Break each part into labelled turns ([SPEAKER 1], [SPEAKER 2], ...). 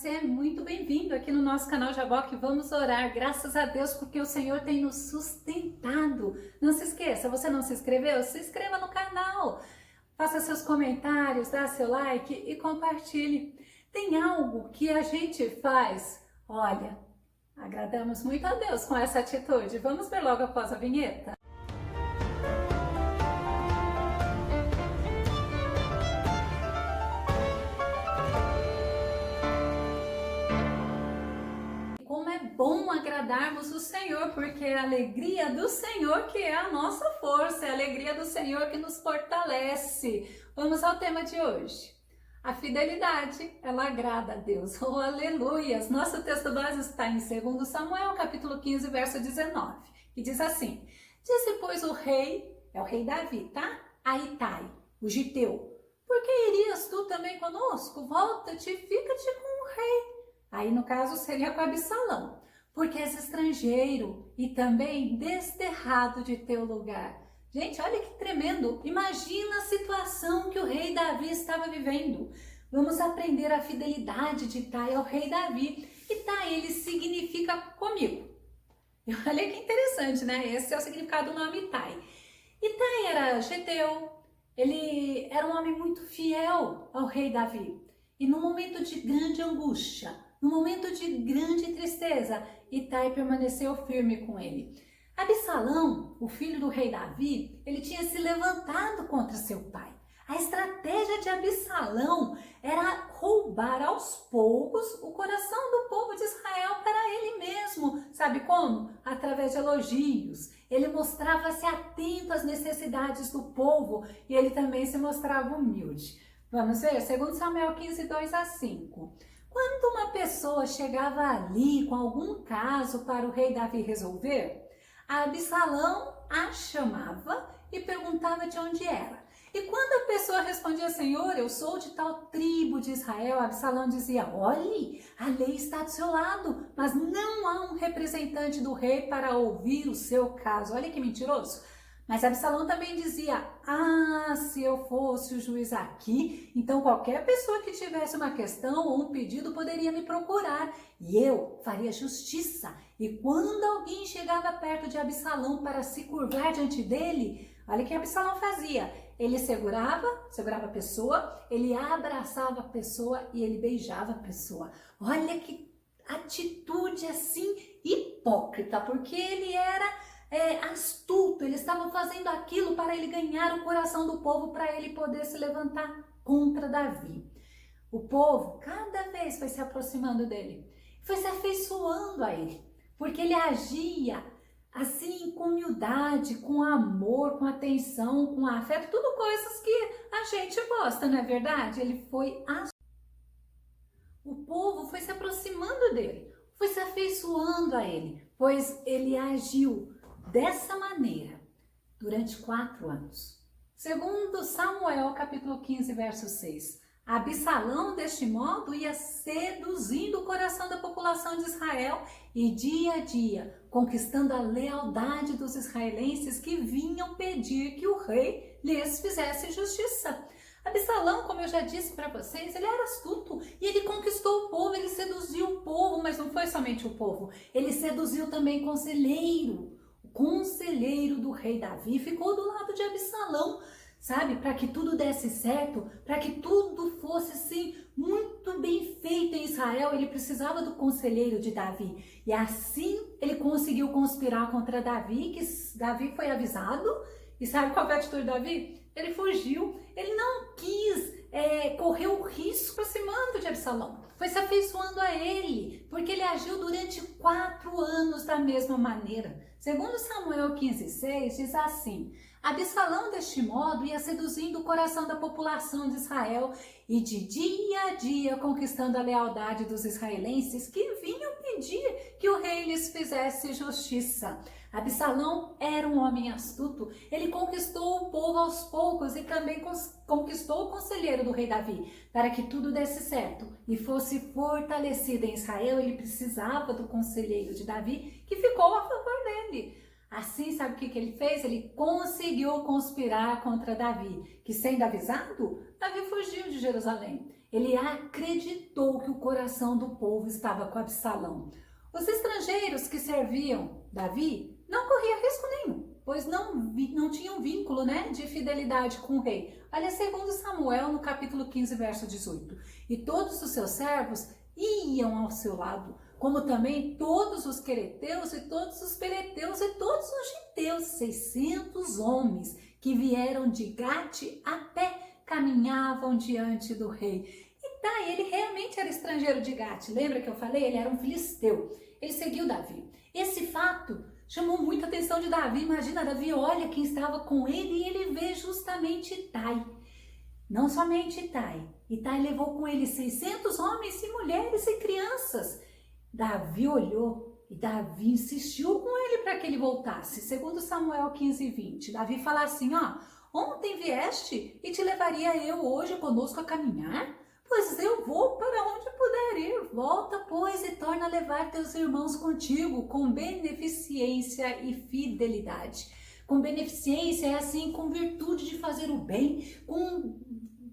[SPEAKER 1] você muito bem-vindo aqui no nosso canal Jaboque. Vamos orar, graças a Deus, porque o Senhor tem nos sustentado. Não se esqueça, você não se inscreveu? Se inscreva no canal, faça seus comentários, dá seu like e compartilhe. Tem algo que a gente faz, olha, agradamos muito a Deus com essa atitude. Vamos ver logo após a vinheta? Como é bom agradarmos o Senhor, porque é a alegria do Senhor que é a nossa força, é a alegria do Senhor que nos fortalece. Vamos ao tema de hoje. A fidelidade, ela agrada a Deus. Oh, aleluias! Nosso texto base está em 2 Samuel, capítulo 15, verso 19, que diz assim: Disse, pois, o rei, é o rei Davi, tá? A Itai, o giteu: Por que irias tu também conosco? Volta-te e fica-te com o rei. Aí, no caso, seria com Absalão, porque és estrangeiro e também desterrado de teu lugar. Gente, olha que tremendo! Imagina a situação que o rei Davi estava vivendo. Vamos aprender a fidelidade de Itai ao rei Davi. Itai, ele significa comigo. E olha que interessante, né? Esse é o significado do nome Itai. Itai era geteu, ele era um homem muito fiel ao rei Davi. E no momento de grande angústia, no momento de grande tristeza, Itai permaneceu firme com ele. Absalão, o filho do rei Davi, ele tinha se levantado contra seu pai. A estratégia de Absalão era roubar aos poucos o coração do povo de Israel para ele mesmo. Sabe como? Através de elogios. Ele mostrava-se atento às necessidades do povo e ele também se mostrava humilde. Vamos ver? 2 Samuel 15, 2 a 5. Quando uma pessoa chegava ali com algum caso para o rei Davi resolver, Absalão a chamava e perguntava de onde era. E quando a pessoa respondia: Senhor, eu sou de tal tribo de Israel, Absalão dizia: olhe, a lei está do seu lado, mas não há um representante do rei para ouvir o seu caso. Olha que mentiroso. Mas Absalão também dizia: se eu fosse o juiz aqui, então qualquer pessoa que tivesse uma questão ou um pedido poderia me procurar e eu faria justiça. E quando alguém chegava perto de Absalão para se curvar diante dele, olha o que Absalão fazia. Ele segurava a pessoa, ele abraçava a pessoa e ele beijava a pessoa. Olha que atitude assim hipócrita, porque ele era astuto, ele estava fazendo aquilo para ele ganhar o coração do povo, para ele poder se levantar contra Davi. O povo cada vez foi se aproximando dele, foi se afeiçoando a ele, porque ele agia assim com humildade, com amor, com atenção, com afeto, tudo coisas que a gente gosta, não é verdade? O povo foi se aproximando dele, foi se afeiçoando a ele, pois ele agiu dessa maneira durante 4 anos. Segundo Samuel, capítulo 15, verso 6. Absalão, deste modo, ia seduzindo o coração da população de Israel e dia a dia conquistando a lealdade dos israelenses que vinham pedir que o rei lhes fizesse justiça. Absalão, como eu já disse para vocês, ele era astuto e ele conquistou o povo, ele seduziu o povo, mas não foi somente o povo, ele seduziu também o conselheiro. O conselheiro do rei Davi ficou do lado de Absalão, sabe? Para que tudo desse certo, para que tudo fosse assim muito bem feito em Israel, ele precisava do conselheiro de Davi. E assim ele conseguiu conspirar contra Davi, que Davi foi avisado. E sabe qual foi a atitude de Davi? Ele fugiu, ele não quis correr o risco aproximando de Absalão. Foi se afeiçoando a ele, porque ele agiu durante 4 anos da mesma maneira. Segundo Samuel 15,6 diz assim: Absalão deste modo ia seduzindo o coração da população de Israel e de dia a dia conquistando a lealdade dos israelenses que vinham pedir que o rei lhes fizesse justiça. Absalão era um homem astuto, ele conquistou o povo aos poucos e também conquistou o conselheiro do rei Davi. Para que tudo desse certo e fosse fortalecido em Israel, ele precisava do conselheiro de Davi, que ficou a favor dele. Assim, sabe o que ele fez? Ele conseguiu conspirar contra Davi, que sendo avisado, Davi fugiu de Jerusalém. Ele acreditou que o coração do povo estava com Absalão. Os estrangeiros que serviam Davi não corriam risco nenhum, pois não tinham vínculo, de fidelidade com o rei. Olha, segundo Samuel, no capítulo 15, verso 18. E todos os seus servos iam ao seu lado, como também todos os quereteus e todos os pereteus e todos os giteus, 600 homens que vieram de Gate a pé, caminhavam diante do rei. E ele realmente era estrangeiro de Gate. Lembra que eu falei? Ele era um filisteu. Ele seguiu Davi. Esse fato chamou muita atenção de Davi. Imagina, Davi olha quem estava com ele e ele vê justamente Itai. Não somente Itai. Itai levou com ele 600 homens e mulheres e crianças. Davi olhou e Davi insistiu com ele para que ele voltasse. Segundo Samuel 15, 20. Davi fala assim, ontem vieste e te levaria eu hoje conosco a caminhar? Pois eu vou para onde puder ir. Volta, pois, e torna a levar teus irmãos contigo com beneficência e fidelidade. Com beneficência é assim, com virtude de fazer o bem, com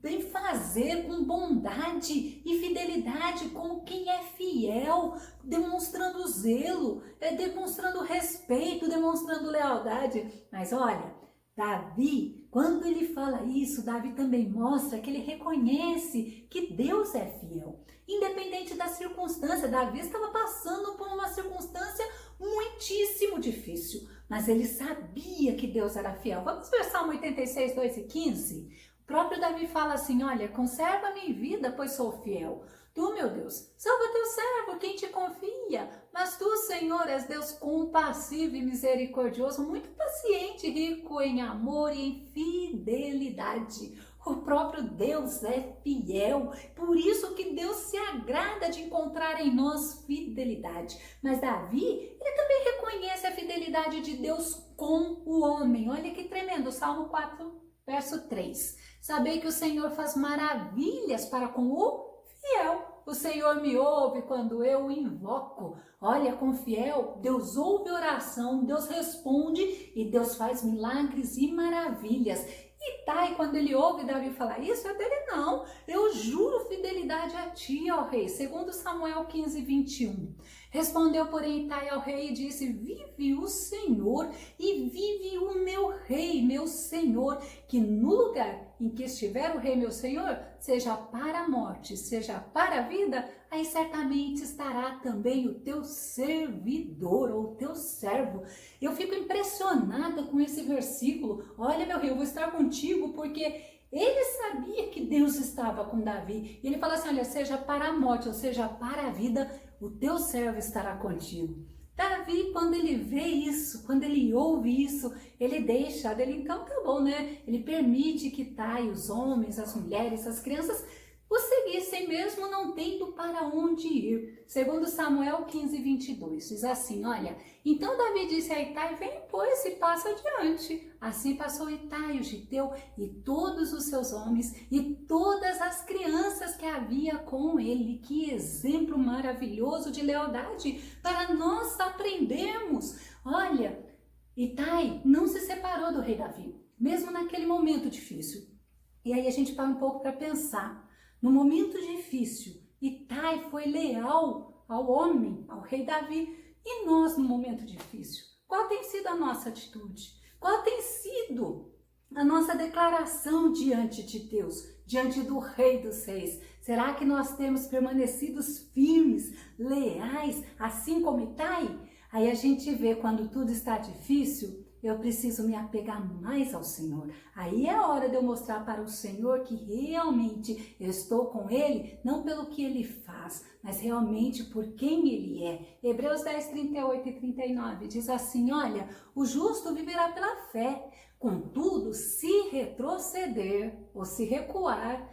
[SPEAKER 1] bem fazer, com bondade e fidelidade, com quem é fiel, demonstrando zelo, demonstrando respeito, demonstrando lealdade. Mas olha, Davi, quando ele fala isso, Davi também mostra que ele reconhece que Deus é fiel. Independente da circunstância, Davi estava passando por uma circunstância muitíssimo difícil, mas ele sabia que Deus era fiel. Vamos ver Salmo 86, 2 e 15? O próprio Davi fala assim, olha, conserva a minha vida, pois sou fiel. Tu, meu Deus, salva teu servo, quem te confia. Mas tu, Senhor, és Deus compassivo e misericordioso, muito paciente, rico em amor e em fidelidade. O próprio Deus é fiel, por isso que Deus se agrada de encontrar em nós fidelidade. Mas Davi, ele também reconhece a fidelidade de Deus com o homem. Olha que tremendo, Salmo 4, verso 3. Sabei que o Senhor faz maravilhas para com o fiel. O Senhor me ouve quando eu o invoco. Olha, com fiel, Deus ouve oração, Deus responde e Deus faz milagres e maravilhas. Itai, quando ele ouve Davi falar isso, é dele não. Eu juro fidelidade a ti, ó rei. Segundo Samuel 15, 21. Respondeu, porém, Itai ao rei e disse, vive o Senhor e vive o meu rei, meu senhor, que no lugar em que estiver o rei, meu senhor, seja para a morte, seja para a vida, aí certamente estará também o teu servidor ou o teu servo. Eu fico impressionada com esse versículo. Olha, meu rei, eu vou estar contigo porque ele sabia que Deus estava com Davi. E ele fala assim, olha, seja para a morte ou seja para a vida, o teu servo estará contigo. Davi, quando ele vê isso, quando ele ouve isso, ele deixa, então tá bom, Ele permite que Itai, os homens, as mulheres, as crianças, o seguissem mesmo não tendo para onde ir. Segundo Samuel 15, 22, diz assim, olha, então Davi disse a Itai, vem pois e passa adiante. Assim passou Itai, o giteu, e todos os seus homens, e todas as crianças que havia com ele. Que exemplo maravilhoso de lealdade para nós aprendermos. Olha, Itai não se separou do rei Davi, mesmo naquele momento difícil. E aí a gente para um pouco para pensar. No momento difícil, Itai foi leal ao homem, ao rei Davi. E nós, no momento difícil, qual tem sido a nossa atitude? Qual tem sido a nossa declaração diante de Deus, diante do Rei dos Reis? Será que nós temos permanecido firmes, leais, assim como Itai? Aí a gente vê quando tudo está difícil, eu preciso me apegar mais ao Senhor. Aí é a hora de eu mostrar para o Senhor que realmente eu estou com Ele, não pelo que Ele faz, mas realmente por quem Ele é. Hebreus 10, 38 e 39 diz assim, olha, o justo viverá pela fé, contudo, se retroceder ou se recuar,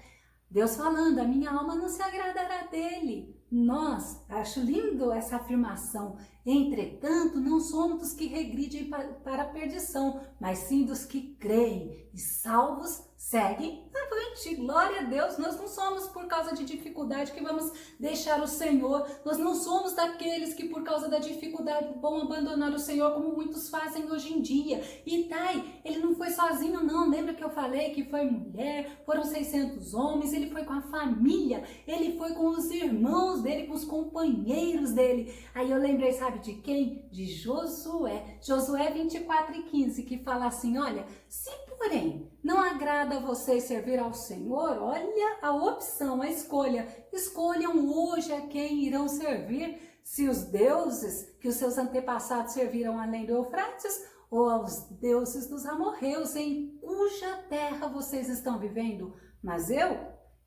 [SPEAKER 1] Deus falando, a minha alma não se agradará dele. Nós, acho lindo essa afirmação, entretanto, não somos dos que regridem para a perdição, mas sim dos que creem e salvos seguem avante. Glória a Deus, nós não somos por causa de dificuldade que vamos deixar o Senhor, nós não somos daqueles que por causa da dificuldade vão abandonar o Senhor como muitos fazem hoje em dia. Itai, ele não foi sozinho não, lembra que eu falei que foi mulher, foram 600 homens, ele foi com a família, ele foi com os irmãos dele, com os companheiros dele. Aí eu lembrei, sabe de quem? De Josué, Josué 24:15, que fala assim, olha, se porém não agrada a vocês servir ao Senhor, olha a opção, a escolha, escolham hoje a quem irão servir, se os deuses que os seus antepassados serviram além do Eufrates, ou aos deuses dos amorreus, em cuja terra vocês estão vivendo, mas eu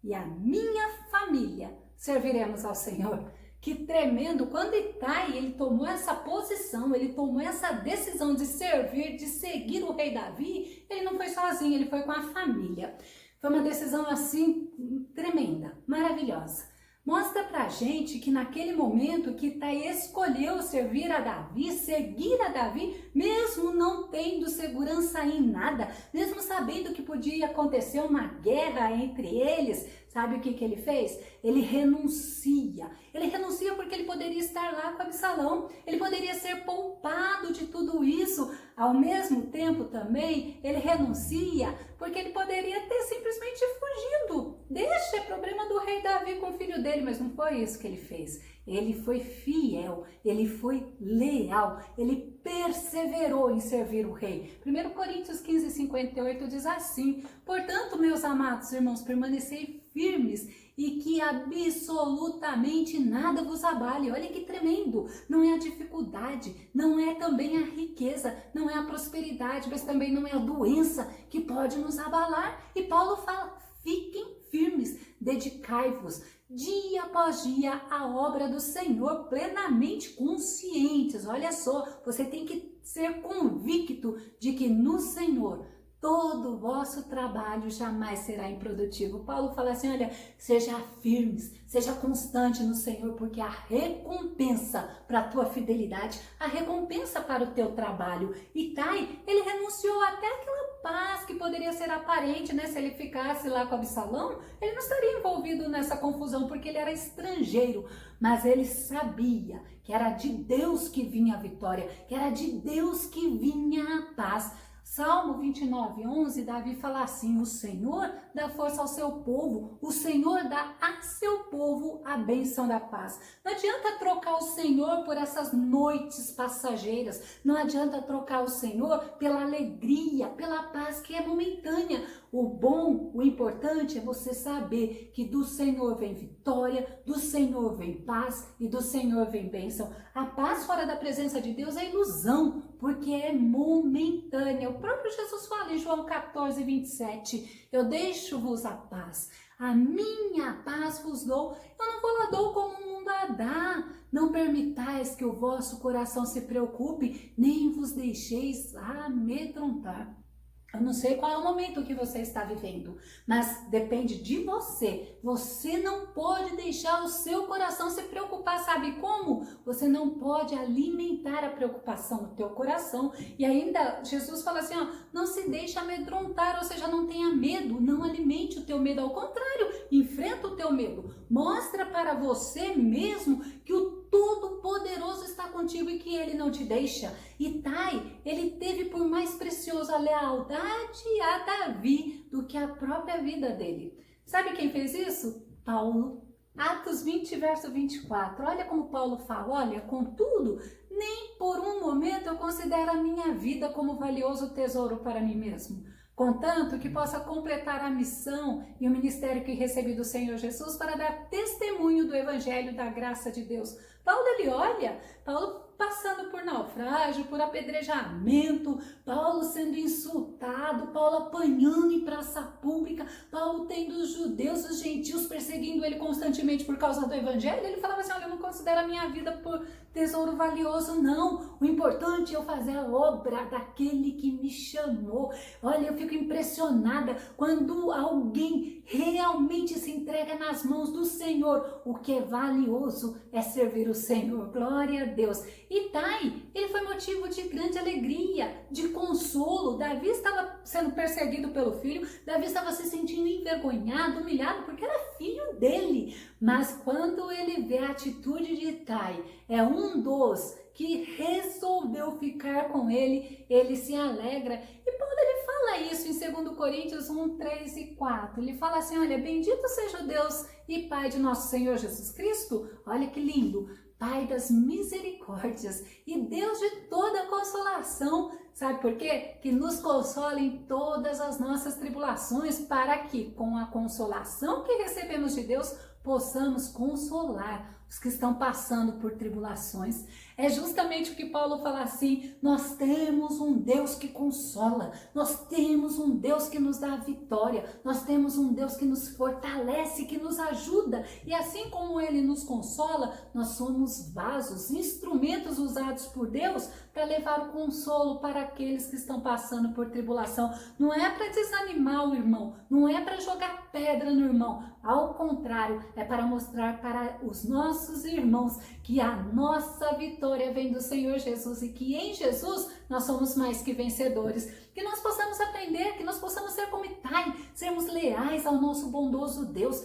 [SPEAKER 1] e a minha família serviremos ao Senhor. Que tremendo, quando Itai, ele tomou essa posição, ele tomou essa decisão de servir, de seguir o rei Davi, ele não foi sozinho, ele foi com a família. Foi uma decisão assim, tremenda, maravilhosa. Mostra pra gente que naquele momento que Itai escolheu servir a Davi, seguir a Davi, mesmo não tendo segurança em nada, mesmo sabendo que podia acontecer uma guerra entre eles, sabe o que ele fez? Ele renuncia. Ele renuncia porque ele poderia estar lá com Absalão, ele poderia ser poupado de tudo isso. Ao mesmo tempo também, ele renuncia porque ele poderia ter simplesmente fugido. Deixa, é problema do rei Davi com o filho dele, mas não foi isso que ele fez. Ele foi fiel, ele foi leal, ele perseverou em servir o rei. 1 Coríntios 15:58 diz assim, portanto, meus amados irmãos, permanecei firmes e que absolutamente nada vos abale. Olha que tremendo, não é a dificuldade, não é também a riqueza, não é a prosperidade, mas também não é a doença que pode nos abalar. E Paulo fala, fiquem firmes, dedicai-vos dia após dia à obra do Senhor, plenamente conscientes. Olha só, você tem que ser convicto de que no Senhor todo o vosso trabalho jamais será improdutivo. Paulo fala assim, olha, seja firmes, seja constante no Senhor, porque a recompensa para a tua fidelidade, a recompensa para o teu trabalho. Itai, ele renunciou até aquela paz que poderia ser aparente, né? Se ele ficasse lá com Absalão, ele não estaria envolvido nessa confusão, porque ele era estrangeiro, mas ele sabia que era de Deus que vinha a vitória, que era de Deus que vinha a paz. Salmo 29:11, Davi fala assim, o Senhor dá força ao seu povo, o Senhor dá a seu povo a bênção da paz. Não adianta trocar o Senhor por essas noites passageiras, não adianta trocar o Senhor pela alegria, pela paz que é momentânea. O bom, o importante é você saber que do Senhor vem vitória, do Senhor vem paz e do Senhor vem bênção. A paz fora da presença de Deus é ilusão, porque é momentânea. O próprio Jesus fala em João 14:27, eu deixo-vos a paz, a minha paz vos dou, eu não vou lá dou como o mundo a dá. Não permitais que o vosso coração se preocupe, nem vos deixeis amedrontar. Eu não sei qual é o momento que você está vivendo, mas depende de você. Você não pode deixar o seu coração se preocupar, sabe como? Você não pode alimentar a preocupação no teu coração. E ainda Jesus fala assim, ó, não se deixe amedrontar, ou seja, não tenha medo, não alimente o teu medo, ao contrário, enfrenta o teu medo. Mostra para você mesmo que o Todo-Poderoso está contigo e que Ele não te deixa. Itai, ele teve por mais precioso a lealdade a Davi do que a própria vida dele. Sabe quem fez isso? Paulo. Atos 20, verso 24. Olha como Paulo fala, olha, contudo, nem por um momento eu considero a minha vida como valioso tesouro para mim mesmo. Contanto que possa completar a missão e o ministério que recebi do Senhor Jesus para dar testemunho do Evangelho da graça de Deus. Paulo, ele olha, Paulo passando por naufrágio, por apedrejamento, Paulo sendo insultado, Paulo apanhando em praça pública, Paulo tendo os judeus, os gentios perseguindo ele constantemente por causa do Evangelho. Ele falava assim, olha, eu não considero a minha vida por tesouro valioso, não. O importante é eu fazer a obra daquele que me chamou. Olha, eu fico fico impressionada quando alguém realmente se entrega nas mãos do Senhor. O que é valioso é servir o Senhor. Glória a Deus. Itai, ele foi motivo de grande alegria, de consolo. Davi estava sendo perseguido pelo filho, Davi estava se sentindo envergonhado, humilhado, porque era filho dele. Mas quando ele vê a atitude de Itai, é um dos que resolveu ficar com ele, ele se alegra. E Paulo, ele fala isso em 2 Coríntios 1, 3 e 4. Ele fala assim, olha, bendito seja o Deus e Pai de nosso Senhor Jesus Cristo. Olha que lindo. Pai das misericórdias e Deus de toda consolação. Sabe por quê? Que nos consola em todas as nossas tribulações, para que, com a consolação que recebemos de Deus, possamos consolar os que estão passando por tribulações. É justamente o que Paulo fala assim, nós temos um Deus que consola, nós temos um Deus que nos dá a vitória, nós temos um Deus que nos fortalece, que nos ajuda, e assim como Ele nos consola, nós somos vasos, instrumentos usados por Deus para levar o consolo para aqueles que estão passando por tribulação. Não é para desanimar o irmão, não é para jogar pedra no irmão, ao contrário, é para mostrar para os nossos irmãos que a nossa vitória vem do Senhor Jesus e que em Jesus nós somos mais que vencedores. Que nós possamos aprender, que nós possamos ser como Itai, sermos leais ao nosso bondoso Deus,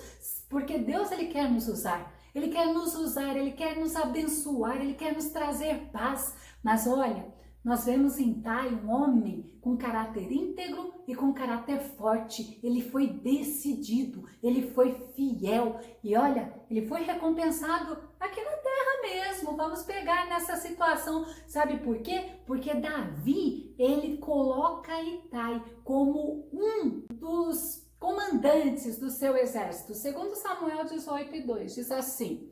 [SPEAKER 1] porque Deus, Ele quer nos usar. Ele quer nos usar, Ele quer nos abençoar, Ele quer nos trazer paz. Mas olha, nós vemos em Itai um homem com caráter íntegro e com caráter forte. Ele foi decidido, ele foi fiel. E olha, ele foi recompensado aqui na terra mesmo. Vamos pegar nessa situação. Sabe por quê? Porque Davi, ele coloca Itai como um dos comandantes do seu exército. Segundo Samuel 18:2, diz assim: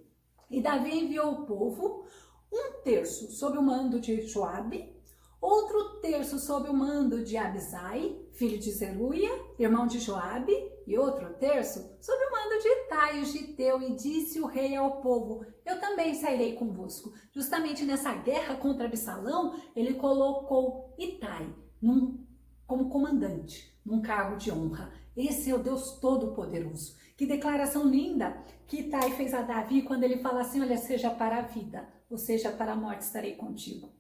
[SPEAKER 1] E Davi enviou o povo, um terço sob o mando de Joabe, outro terço sob o mando de Abisai, filho de Zeruia, irmão de Joabe, e outro terço sob o mando de Itai, o giteu, e disse o rei ao povo: eu também sairei convosco. Justamente nessa guerra contra Absalão, ele colocou Itai como comandante, num cargo de honra. Esse é o Deus Todo-Poderoso. Que declaração linda que Itai fez a Davi quando ele fala assim, olha, seja para a vida, ou seja, para a morte estarei contigo.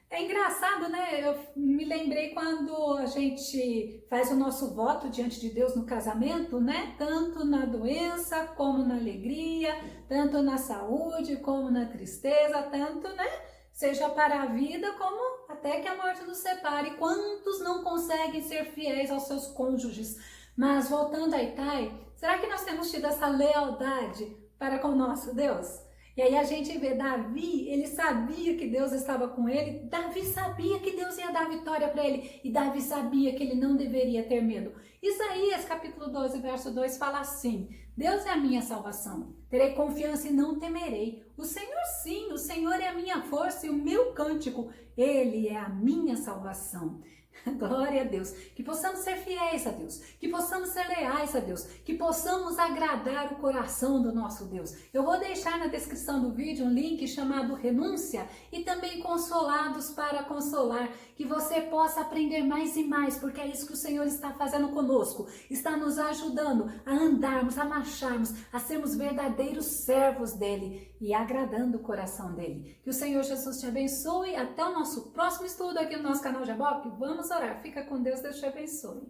[SPEAKER 1] É engraçado, né? Eu me lembrei quando a gente faz o nosso voto diante de Deus no casamento, né? Tanto na doença como na alegria, tanto na saúde como na tristeza, tanto, né? Seja para a vida como até que a morte nos separe. Quantos não conseguem ser fiéis aos seus cônjuges? Mas voltando a Itai, será que nós temos tido essa lealdade para com o nosso Deus? E aí a gente vê Davi, ele sabia que Deus estava com ele, Davi sabia que Deus ia dar vitória para ele, e Davi sabia que ele não deveria ter medo. Isaías capítulo 12, verso 2 fala assim: Deus é a minha salvação, terei confiança e não temerei. O Senhor sim, o Senhor é a minha força e o meu cântico, Ele é a minha salvação. Glória a Deus, que possamos ser fiéis a Deus, que possamos ser leais a Deus, que possamos agradar o coração do nosso Deus. Eu vou deixar na descrição do vídeo um link chamado Renúncia e também Consolados para Consolar, que você possa aprender mais e mais, porque é isso que o Senhor está fazendo conosco, está nos ajudando a andarmos, a marcharmos, a sermos verdadeiros servos dEle e agradando o coração dEle. Que o Senhor Jesus te abençoe. Até o nosso próximo estudo aqui no nosso canal Jaboque. Vamos orar. Fica com Deus, Deus te abençoe.